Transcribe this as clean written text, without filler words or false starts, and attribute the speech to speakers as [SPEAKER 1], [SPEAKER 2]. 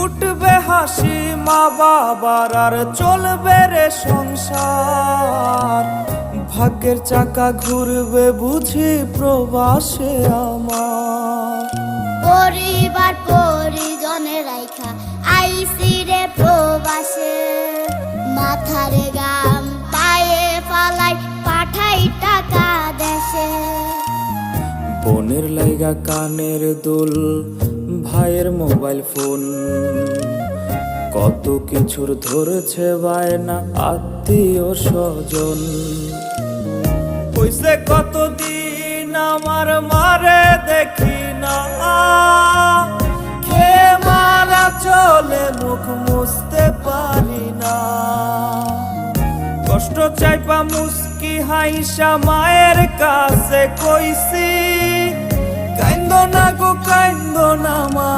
[SPEAKER 1] উঠবে হাসি মা বাবার আর চলবে রে সংসার। ভাগ্যের চাকা ঘুরবে বুঝি প্রবাসে আমার।
[SPEAKER 2] পরিবার পরিজনের রাইখা আইসি রে প্রবাসে, মাথারে গাম পায়ে ফালাই পাঠাই টাকা দেশে।
[SPEAKER 1] বোনের লাইগা কানের দুল, ভাইয়ের মোবাইল ফোন, কত কিছুর ধরছে বায়না আত্মীয় স্বজন। হইছে কতদিন আমার মারে দেখি না, খেয়ে মারা চলে মুখ মুছতে পারি না। কষ্ট চাইপা মুস্কি হাইসা মায়ের কাছে কইছি, কাইন্দো না গো কাইন্দো না মা।